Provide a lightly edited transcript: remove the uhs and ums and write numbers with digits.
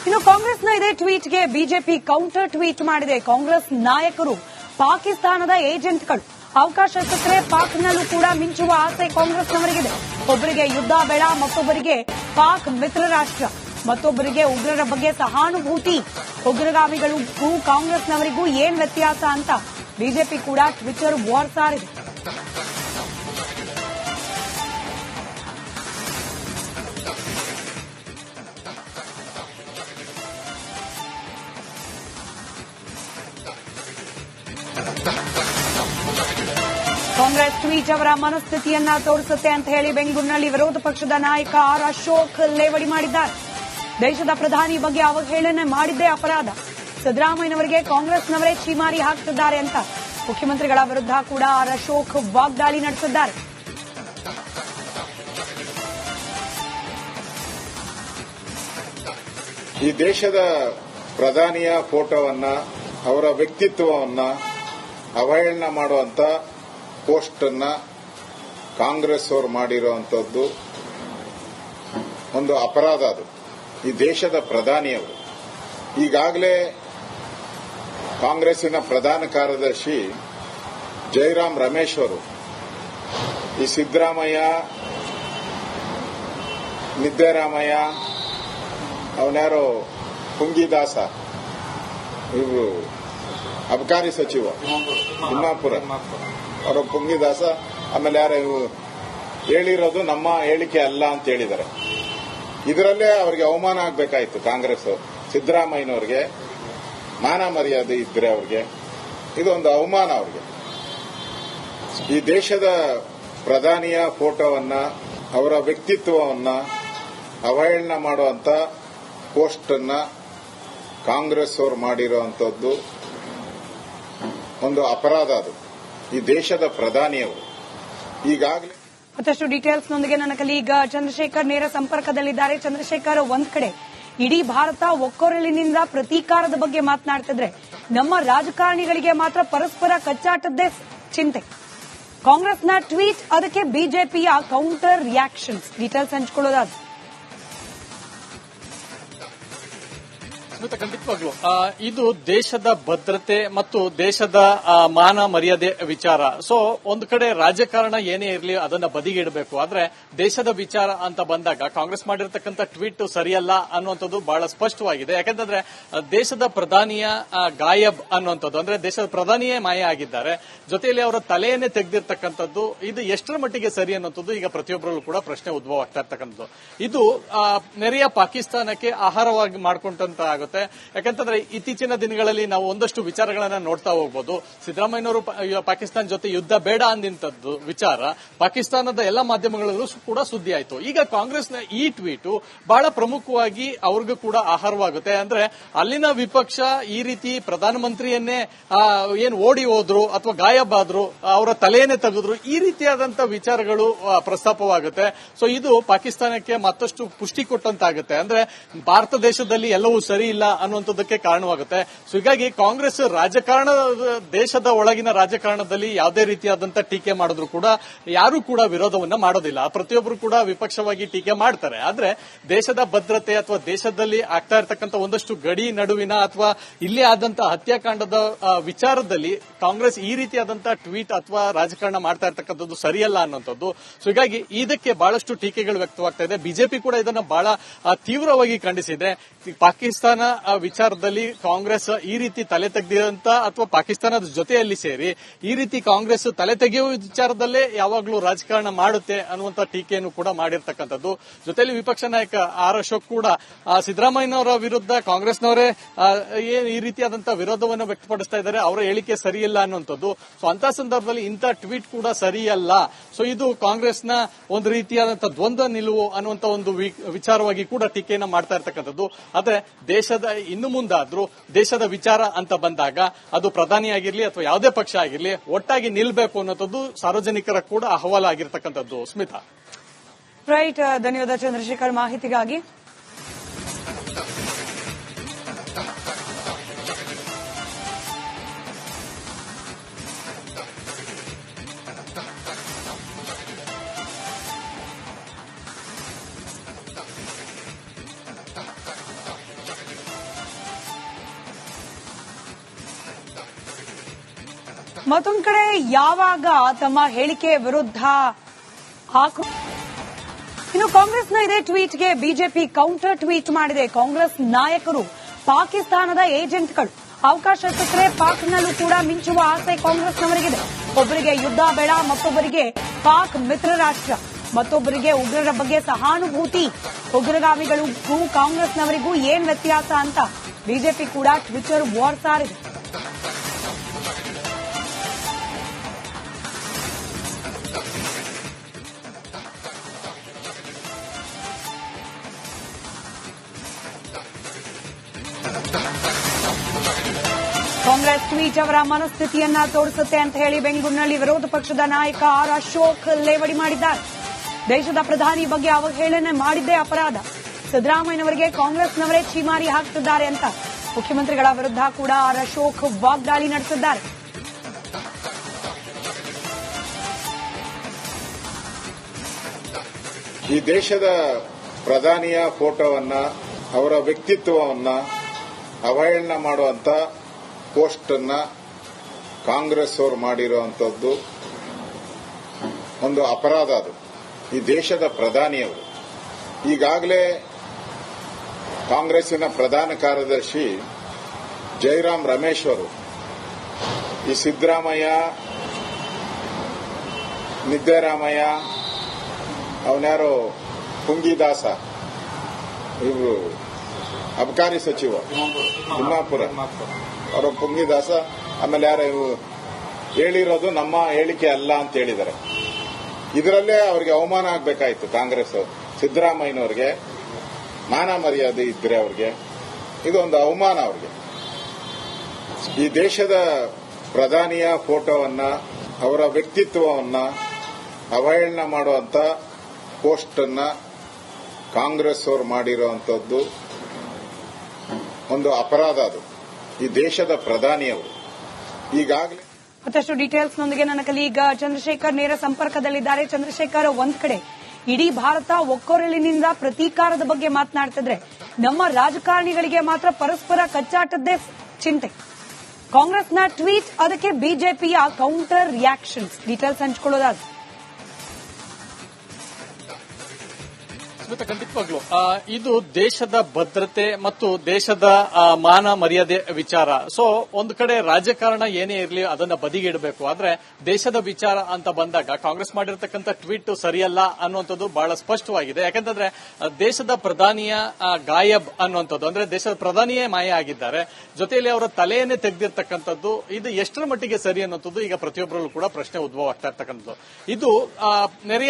ಇನ್ನು ಕಾಂಗ್ರೆಸ್ನ ಇದೇ ಟ್ವೀಟ್ಗೆ ಬಿಜೆಪಿ ಕೌಂಟರ್ ಟ್ವೀಟ್ ಮಾಡಿದೆ. ಕಾಂಗ್ರೆಸ್ ನಾಯಕರು ಪಾಕಿಸ್ತಾನದ ಏಜೆಂಟ್ಗಳು, ಅವಕಾಶ ಸಿಕ್ಕರೆ ಪಾಕ್ನಲ್ಲೂ ಕೂಡ ಮಿಂಚುವ ಆಸೆ ಕಾಂಗ್ರೆಸ್ನವರಿಗಿದೆ. ಒಬ್ಬರಿಗೆ ಯುದ್ಧ ಬೇಡ, ಮತ್ತೊಬ್ಬರಿಗೆ ಪಾಕ್ ಮಿತ್ರ ರಾಷ್ಟ್ರ, ಮತ್ತೊಬ್ಬರಿಗೆ ಉಗ್ರರ ಬಗ್ಗೆ ಸಹಾನುಭೂತಿ. ಉಗ್ರಗಾಮಿಗಳಿಗೂ ಕಾಂಗ್ರೆಸ್ನವರಿಗೂ ಏನ್ ವ್ಯತ್ಯಾಸ ಅಂತ ಬಿಜೆಪಿ ಕೂಡ ಟ್ವಿಟರ್ ವಾರ್ ಸಾರಿದೆ. ಕಾಂಗ್ರೆಸ್ ಟ್ವೀಟ್ ಅವರ ಮನಸ್ಥಿತಿಯನ್ನ ತೋರಿಸುತ್ತೆ ಅಂತ ಹೇಳಿ ಬೆಂಗಳೂರಿನಲ್ಲಿ ವಿರೋಧ ಪಕ್ಷದ ನಾಯಕ ಆರ್ ಅಶೋಕ್ ಲೇವಡಿ ಮಾಡಿದ್ದಾರೆ. ದೇಶದ ಪ್ರಧಾನಿ ಬಗ್ಗೆ ಅವಹೇಳನೆ ಮಾಡಿದ್ದೇ ಅಪರಾಧ. ಸಿದ್ದರಾಮಯ್ಯನವರಿಗೆ ಕಾಂಗ್ರೆಸ್ನವರೇ ಛೀಮಾರಿ ಹಾಕ್ತಿದ್ದಾರೆ ಅಂತ ಮುಖ್ಯಮಂತ್ರಿಗಳ ವಿರುದ್ಧ ಕೂಡ ಆರ್ ಅಶೋಕ್ ವಾಗ್ದಾಳಿ ನಡೆಸಿದ್ದಾರೆ. ಈ ದೇಶದ ಪ್ರಧಾನಿಯ ಫೋಟೋವನ್ನ, ಅವರ ವ್ಯಕ್ತಿತ್ವವನ್ನ ಅವಹೇಳನ ಮಾಡುವಂತ ಪೋಸ್ಟ್ ಅನ್ನ ಕಾಂಗ್ರೆಸ್ ಅವರು ಮಾಡಿರುವಂತದ್ದು ಒಂದು ಅಪರಾಧ. ಅದು ಈ ದೇಶದ ಪ್ರಧಾನಿಯವರು. ಈಗಾಗಲೇ ಕಾಂಗ್ರೆಸ್ಸಿನ ಪ್ರಧಾನ ಕಾರ್ಯದರ್ಶಿ ಜೈರಾಮ್ ರಮೇಶ್ ಅವರು ಈ ಸಿದ್ದರಾಮಯ್ಯ, ನಿದ್ದರಾಮಯ್ಯ, ಅವನ್ಯಾರೋ ಪುಂಗಿದಾಸ, ಇವರು ಅಬಕಾರಿ ಸಚಿವ ತಿಮ್ಮಾಪುರ ಅವರ ಪುಂಗಿದಾಸ, ಆಮೇಲೆ ಯಾರು ಹೇಳಿರೋದು ನಮ್ಮ ಹೇಳಿಕೆ ಅಲ್ಲ ಅಂತ ಹೇಳಿದ್ದಾರೆ. ಇದರಲ್ಲೇ ಅವರಿಗೆ ಅವಮಾನ ಆಗಬೇಕಾಯಿತು. ಕಾಂಗ್ರೆಸ್ ಸಿದ್ದರಾಮಯ್ಯನವ್ರಿಗೆ ಮಾನ ಮರ್ಯಾದೆ ಇದ್ರೆ ಅವ್ರಿಗೆ ಇದೊಂದು ಅವಮಾನ. ಅವ್ರಿಗೆ ಈ ದೇಶದ ಪ್ರಧಾನಿಯ ಫೋಟೋವನ್ನ, ಅವರ ವ್ಯಕ್ತಿತ್ವವನ್ನ ಅವಹೇಳನ ಮಾಡುವಂತ ಪೋಸ್ಟ್ ಅನ್ನ ಕಾಂಗ್ರೆಸ್ ಅವರು ಮಾಡಿರುವಂತದ್ದು ಒಂದು ಅಪರಾಧ. ಅದು ಈ ದೇಶದ ಪ್ರಧಾನಿಯವರು. ಈಗಾಗಲೇ ಮತ್ತಷ್ಟು ಡೀಟೇಲ್ಸ್ನೊಂದಿಗೆ ನನ್ನ ಕಲೀಗ ಚಂದ್ರಶೇಖರ್ ನೇರ ಸಂಪರ್ಕದಲ್ಲಿದ್ದಾರೆ. ಚಂದ್ರಶೇಖರ್, ಒಂದ್ ಕಡೆ ಇಡೀ ಭಾರತ ಒಕ್ಕೊರಲಿನಿಂದ ಪ್ರತೀಕಾರದ ಬಗ್ಗೆ ಮಾತನಾಡ್ತಿದ್ರೆ, ನಮ್ಮ ರಾಜಕಾರಣಿಗಳಿಗೆ ಮಾತ್ರ ಪರಸ್ಪರ ಕಚ್ಚಾಟದ್ದೇ ಚಿಂತೆ. ಕಾಂಗ್ರೆಸ್ನ ಟ್ವೀಟ್, ಅದಕ್ಕೆ ಬಿಜೆಪಿಯ ಕೌಂಟರ್ ರಿಯಾಕ್ಷನ್ಸ್, ಡೀಟೇಲ್ಸ್ ಹಂಚಿಕೊಳ್ಳೋದಾದ್ರೆ ಖಂಡಿತವಾಗ್ಲು ಇದು ದೇಶದ ಭದ್ರತೆ ಮತ್ತು ದೇಶದ ಮಾನ ಮರ್ಯಾದೆ ವಿಚಾರ. ಸೊ ಒಂದು ಕಡೆ ರಾಜಕಾರಣ ಏನೇ ಇರಲಿ ಅದನ್ನ ಬದಿಗಿಡಬೇಕು. ಆದ್ರೆ ದೇಶದ ವಿಚಾರ ಅಂತ ಬಂದಾಗ ಕಾಂಗ್ರೆಸ್ ಮಾಡಿರತಕ್ಕಂಥ ಟ್ವೀಟ್ ಸರಿಯಲ್ಲ ಅನ್ನುವಂಥದ್ದು ಬಹಳ ಸ್ಪಷ್ಟವಾಗಿದೆ. ಯಾಕಂತಂದ್ರೆ ದೇಶದ ಪ್ರಧಾನಿಯ ಗಾಯಬ್ ಅನ್ನುವಂಥದ್ದು, ಅಂದ್ರೆ ದೇಶದ ಪ್ರಧಾನಿಯೇ ಮಾಯ ಆಗಿದ್ದಾರೆ, ಜೊತೆಯಲ್ಲಿ ಅವರ ತಲೆಯನ್ನೇ ತೆಗೆದಿರ್ತಕ್ಕಂಥದ್ದು, ಇದು ಎಷ್ಟರ ಮಟ್ಟಿಗೆ ಸರಿ ಅನ್ನುವಂಥದ್ದು ಈಗ ಪ್ರತಿಯೊಬ್ಬರಲ್ಲೂ ಕೂಡ ಪ್ರಶ್ನೆ ಉದ್ಭವ ಆಗ್ತಾ ಇರ್ತಕ್ಕಂಥದ್ದು. ಇದು ನೆರೆಯ ಪಾಕಿಸ್ತಾನಕ್ಕೆ ಆಹಾರವಾಗಿ ಮಾಡಿಕೊಂಡಂತ ಆಗುತ್ತೆ. ಯಾಕಂತಂದ್ರೆ ಇತ್ತೀಚಿನ ದಿನಗಳಲ್ಲಿ ನಾವು ಒಂದಷ್ಟು ವಿಚಾರಗಳನ್ನ ನೋಡ್ತಾ ಹೋಗಬಹುದು. ಸಿದ್ದರಾಮಯ್ಯನವರು ಪಾಕಿಸ್ತಾನ ಜೊತೆ ಯುದ್ಧ ಬೇಡ ಅಂದಿಂತದ್ದು ವಿಚಾರ ಪಾಕಿಸ್ತಾನದ ಎಲ್ಲ ಮಾಧ್ಯಮಗಳಲ್ಲೂ ಕೂಡ ಸುದ್ದಿ ಆಯಿತು. ಈಗ ಕಾಂಗ್ರೆಸ್ನ ಈ ಟ್ವೀಟ್ ಬಹಳ ಪ್ರಮುಖವಾಗಿ ಅವ್ರಿಗೂ ಕೂಡ ಆಹಾರವಾಗುತ್ತೆ. ಅಂದ್ರೆ ಅಲ್ಲಿನ ವಿಪಕ್ಷ ಈ ರೀತಿ ಪ್ರಧಾನಮಂತ್ರಿಯನ್ನೇ ಏನ್ ಓಡಿ ಹೋದ್ರು ಅಥವಾ ಗಾಯಬಾದ್ರು, ಅವರ ತಲೆಯನ್ನೇ ತೆಗೆದ್ರು, ಈ ರೀತಿಯಾದಂತಹ ವಿಚಾರಗಳು ಪ್ರಸ್ತಾಪವಾಗುತ್ತೆ. ಸೊ ಇದು ಪಾಕಿಸ್ತಾನಕ್ಕೆ ಮತ್ತಷ್ಟು ಪುಷ್ಟಿ ಕೊಟ್ಟಂತಾಗುತ್ತೆ. ಅಂದ್ರೆ ಭಾರತ ದೇಶದಲ್ಲಿ ಎಲ್ಲವೂ ಸರಿ ಇಲ್ಲ ಅನ್ನುವಂಥದ್ದಕ್ಕೆ ಕಾರಣವಾಗುತ್ತೆ. ಸೊ ಹೀಗಾಗಿ ಕಾಂಗ್ರೆಸ್ ದೇಶದ ಒಳಗಿನ ರಾಜಕಾರಣದಲ್ಲಿ ಯಾವುದೇ ರೀತಿಯಾದಂತಹ ಟೀಕೆ ಮಾಡಿದ್ರು ಕೂಡ ಯಾರು ಕೂಡ ವಿರೋಧವನ್ನ ಮಾಡೋದಿಲ್ಲ. ಪ್ರತಿಯೊಬ್ಬರು ಕೂಡ ವಿಪಕ್ಷವಾಗಿ ಟೀಕೆ ಮಾಡ್ತಾರೆ. ಆದ್ರೆ ದೇಶದ ಭದ್ರತೆ ಅಥವಾ ದೇಶದಲ್ಲಿ ಆಗ್ತಾ ಇರತಕ್ಕಂಥ ಒಂದಷ್ಟು ಗಡಿ ನಡುವಿನ ಅಥವಾ ಇಲ್ಲಿ ಆದಂತಹ ಹತ್ಯಾಕಾಂಡದ ವಿಚಾರದಲ್ಲಿ ಕಾಂಗ್ರೆಸ್ ಈ ರೀತಿಯಾದಂತಹ ಟ್ವೀಟ್ ಅಥವಾ ರಾಜಕಾರಣ ಮಾಡ್ತಾ ಇರತಕ್ಕಂಥದ್ದು ಸರಿಯಲ್ಲ ಅನ್ನುವಂಥದ್ದು. ಸೊ ಹೀಗಾಗಿ ಇದಕ್ಕೆ ಬಹಳಷ್ಟು ಟೀಕೆಗಳು ವ್ಯಕ್ತವಾಗ್ತಾ ಇದೆ. ಬಿಜೆಪಿ ಕೂಡ ಇದನ್ನು ಬಹಳ ತೀವ್ರವಾಗಿ ಖಂಡಿಸಿದೆ. ಪಾಕಿಸ್ತಾನ ವಿಚಾರದಲ್ಲಿ ಕಾಂಗ್ರೆಸ್ ಈ ರೀತಿ ತಲೆ ತೆಗೆದಂತ ಅಥವಾ ಪಾಕಿಸ್ತಾನದ ಜೊತೆಯಲ್ಲಿ ಸೇರಿ ಈ ರೀತಿ ಕಾಂಗ್ರೆಸ್ ತಲೆ ತೆಗೆಯುವ ವಿಚಾರದಲ್ಲೇ ಯಾವಾಗಲೂ ರಾಜಕಾರಣ ಮಾಡುತ್ತೆ ಅನ್ನುವಂತ ಟೀಕೆಯನ್ನು ಕೂಡ ಮಾಡಿರ್ತಕ್ಕಂಥದ್ದು. ಜೊತೆಯಲ್ಲಿ ವಿಪಕ್ಷ ನಾಯಕ ಆರ್ ಅಶೋಕ್ ಕೂಡ ಸಿದ್ದರಾಮಯ್ಯನವರ ವಿರುದ್ಧ ಕಾಂಗ್ರೆಸ್ನವರೇ ಈ ರೀತಿಯಾದಂತಹ ವಿರೋಧವನ್ನು ವ್ಯಕ್ತಪಡಿಸ್ತಾ ಇದ್ದಾರೆ, ಅವರ ಹೇಳಿಕೆ ಸರಿಯಿಲ್ಲ ಅನ್ನುವಂಥದ್ದು. ಸೊ ಅಂತ ಸಂದರ್ಭದಲ್ಲಿ ಇಂಥ ಟ್ವೀಟ್ ಕೂಡ ಸರಿಯಲ್ಲ. ಸೊ ಇದು ಕಾಂಗ್ರೆಸ್ನ ಒಂದು ರೀತಿಯಾದಂತಹ ದ್ವಂದ್ವ ನಿಲುವು ಅನ್ನುವಂತ ಒಂದು ವಿಚಾರವಾಗಿ ಕೂಡ ಟೀಕೆಯನ್ನು ಮಾಡ್ತಾ ಇರ್ತಕ್ಕಂಥದ್ದು. ಆದ್ರೆ ದೇಶದ ಇನ್ನು ಮುಂದಾದ್ರೂ ದೇಶದ ವಿಚಾರ ಅಂತ ಬಂದಾಗ ಅದು ಪ್ರಧಾನಿಯಾಗಿರ್ಲಿ ಅಥವಾ ಯಾವುದೇ ಪಕ್ಷ ಆಗಿರ್ಲಿ ಒಟ್ಟಾಗಿ ನಿಲ್ಲಬೇಕು ಅನ್ನೋದು ಸಾರ್ವಜನಿಕರ ಕೂಡ ಅಹವಾಲು ಆಗಿರ್ತಕ್ಕಂಥದ್ದು. ಸ್ಮಿತಾ, ರೈಟ್. ಧನ್ಯವಾದ ಚಂದ್ರಶೇಖರ್ ಮಾಹಿತಿಗಾಗಿ. ಮತ್ತೊಂದ್ ಕಡೆ ಯಾವಾಗ ತಮ್ಮ ಹೇಳಿಕೆ ವಿರುದ್ಧ ಇನ್ನು ಕಾಂಗ್ರೆಸ್ನ ಇದೇ ಟ್ವೀಟ್ಗೆ ಬಿಜೆಪಿ ಕೌಂಟರ್ ಟ್ವೀಟ್ ಮಾಡಿದೆ. ಕಾಂಗ್ರೆಸ್ ನಾಯಕರು ಪಾಕಿಸ್ತಾನದ ಏಜೆಂಟ್ಗಳು, ಅವಕಾಶ ಸಿಕ್ಕರೆ ಪಾಕ್ನಲ್ಲೂ ಕೂಡ ಮಿಂಚುವ ಆಸೆ ಕಾಂಗ್ರೆಸ್ನವರಿಗಿದೆ. ಒಬ್ಬರಿಗೆ ಯುದ್ಧ ಬೇಡ, ಮತ್ತೊಬ್ಬರಿಗೆ ಪಾಕ್ ಮಿತ್ರ ರಾಷ್ಟ್ರ, ಮತ್ತೊಬ್ಬರಿಗೆ ಉಗ್ರರ ಬಗ್ಗೆ ಸಹಾನುಭೂತಿ. ಉಗ್ರಗಾಮಿಗಳಿಗೂ ಕಾಂಗ್ರೆಸ್ನವರಿಗೂ ಏನ್ ವ್ಯತ್ಯಾಸ ಅಂತ ಬಿಜೆಪಿ ಕೂಡ ಟ್ವಿಟರ್ ವಾರ್ ಸಾರಿದೆ. ಕಾಂಗ್ರೆಸ್ ಟ್ವೀಟ್ ಅವರ ಮನಸ್ಥಿತಿಯನ್ನ ತೋರಿಸುತ್ತೆ ಅಂತ ಹೇಳಿ ಬೆಂಗಳೂರಿನಲ್ಲಿ ವಿರೋಧ ಪಕ್ಷದ ನಾಯಕ ಆರ್ ಅಶೋಕ್ ಲೇವಡಿ ಮಾಡಿದ್ದಾರೆ. ದೇಶದ ಪ್ರಧಾನಿ ಬಗ್ಗೆ ಅವಹೇಳನೆ ಮಾಡಿದ್ದೇ ಅಪರಾಧ. ಸಿದ್ದರಾಮಯ್ಯನವರಿಗೆ ಕಾಂಗ್ರೆಸ್ನವರೇ ಛೀಮಾರಿ ಹಾಕ್ತಿದ್ದಾರೆ ಅಂತ ಮುಖ್ಯಮಂತ್ರಿಗಳ ವಿರುದ್ಧ ಕೂಡ ಆರ್ ಅಶೋಕ್ ವಾಗ್ದಾಳಿ ನಡೆಸಿದ್ದಾರೆ. ಈ ದೇಶದ ಪ್ರಧಾನಿಯ ಫೋಟೋವನ್ನ, ಅವರ ವ್ಯಕ್ತಿತ್ವವನ್ನ ಅವಹೇಳನ ಮಾಡುವಂತ ಪೋಸ್ಟ್ ಅನ್ನ ಕಾಂಗ್ರೆಸ್ ಅವರು ಮಾಡಿರುವಂತದ್ದು ಒಂದು ಅಪರಾಧ. ಅದು ಈ ದೇಶದ ಪ್ರಧಾನಿಯವರು ಈಗಾಗಲೇ ಕಾಂಗ್ರೆಸ್ಸಿನ ಪ್ರಧಾನ ಕಾರ್ಯದರ್ಶಿ ಜೈರಾಮ್ ರಮೇಶ್ ಅವರು ಈ ಸಿದ್ದರಾಮಯ್ಯ, ನಿದ್ದರಾಮಯ್ಯ, ಅವನ್ಯಾರೋ ಪುಂಗಿದಾಸ, ಇವರು ಅಬಕಾರಿ ಸಚಿವ ತಿಮ್ಮಾಪುರ ಅವರು ಪುಂಗಿದಾಸ, ಆಮೇಲೆ ಯಾರು ಹೇಳಿರೋದು ನಮ್ಮ ಹೇಳಿಕೆ ಅಲ್ಲ ಅಂತ ಹೇಳಿದ್ದಾರೆ. ಇದರಲ್ಲೇ ಅವರಿಗೆ ಅವಮಾನ ಆಗಬೇಕಾಯಿತು. ಕಾಂಗ್ರೆಸ್ ಸಿದ್ದರಾಮಯ್ಯನವರಿಗೆ ಮಾನ ಮರ್ಯಾದೆ ಇದ್ರೆ ಅವ್ರಿಗೆ ಇದೊಂದು ಅವಮಾನ. ಅವ್ರಿಗೆ ಈ ದೇಶದ ಪ್ರಧಾನಿಯ ಫೋಟೋವನ್ನ, ಅವರ ವ್ಯಕ್ತಿತ್ವವನ್ನ ಅವಹೇಳನ ಮಾಡುವಂತ ಪೋಸ್ಟ್ ಅನ್ನ ಕಾಂಗ್ರೆಸ್ ಅವರು ಮಾಡಿರುವಂತದ್ದು ಒಂದು ಅಪರಾಧ. ಅದು ಈ ದೇಶದ ಪ್ರಧಾನಿಯವರು ಈಗಾಗಲೇ ಮತ್ತಷ್ಟು ಡೀಟೇಲ್ಸ್ನೊಂದಿಗೆ ನನ್ನ ಕಲೀಗ ಚಂದ್ರಶೇಖರ್ ನೇರ ಸಂಪರ್ಕದಲ್ಲಿದ್ದಾರೆ. ಚಂದ್ರಶೇಖರ್, ಒಂದ್ ಕಡೆ ಇಡೀ ಭಾರತ ಒಕ್ಕೊರಲಿನಿಂದ ಪ್ರತೀಕಾರದ ಬಗ್ಗೆ ಮಾತನಾಡ್ತಿದ್ರೆ, ನಮ್ಮ ರಾಜಕಾರಣಿಗಳಿಗೆ ಮಾತ್ರ ಪರಸ್ಪರ ಕಚ್ಚಾಟದ್ದೇ ಚಿಂತೆ. ಕಾಂಗ್ರೆಸ್ನ ಟ್ವೀಟ್, ಅದಕ್ಕೆ ಬಿಜೆಪಿಯ ಕೌಂಟರ್ ರಿಯಾಕ್ಷನ್ಸ್, ಡೀಟೇಲ್ಸ್ ಹಂಚಿಕೊಳ್ಳೋದಾದ್ರೆ ಖಂಡಿತವಾಗ್ಲು ಇದು ದೇಶದ ಭದ್ರತೆ ಮತ್ತು ದೇಶದ ಮಾನ ಮರ್ಯಾದೆ ವಿಚಾರ. ಸೊ ಒಂದು ಕಡೆ ರಾಜಕಾರಣ ಏನೇ ಇರಲಿ ಅದನ್ನ ಬದಿಗಿಡಬೇಕು. ಆದ್ರೆ ದೇಶದ ವಿಚಾರ ಅಂತ ಬಂದಾಗ ಕಾಂಗ್ರೆಸ್ ಮಾಡಿರ್ತಕ್ಕಂಥ ಟ್ವೀಟ್ ಸರಿಯಲ್ಲ ಅನ್ನುವಂಥದ್ದು ಬಹಳ ಸ್ಪಷ್ಟವಾಗಿದೆ. ಯಾಕಂತಂದ್ರೆ ದೇಶದ ಪ್ರಧಾನಿಯ ಗಾಯಬ್ ಅನ್ನುವಂಥದ್ದು, ಅಂದ್ರೆ ದೇಶದ ಪ್ರಧಾನಿಯೇ ಮಾಯ ಆಗಿದ್ದಾರೆ, ಜೊತೆಯಲ್ಲಿ ಅವರ ತಲೆಯನ್ನೇ ತೆಗೆದಿರ್ತಕ್ಕಂಥದ್ದು, ಇದು ಎಷ್ಟರ ಮಟ್ಟಿಗೆ ಸರಿ ಅನ್ನುವಂಥದ್ದು ಈಗ ಪ್ರತಿಯೊಬ್ಬರಲ್ಲೂ ಕೂಡ ಪ್ರಶ್ನೆ ಉದ್ಭವ ಆಗ್ತಾ ಇರ್ತಕ್ಕಂಥದ್ದು. ಇದು ನೆರೆಯ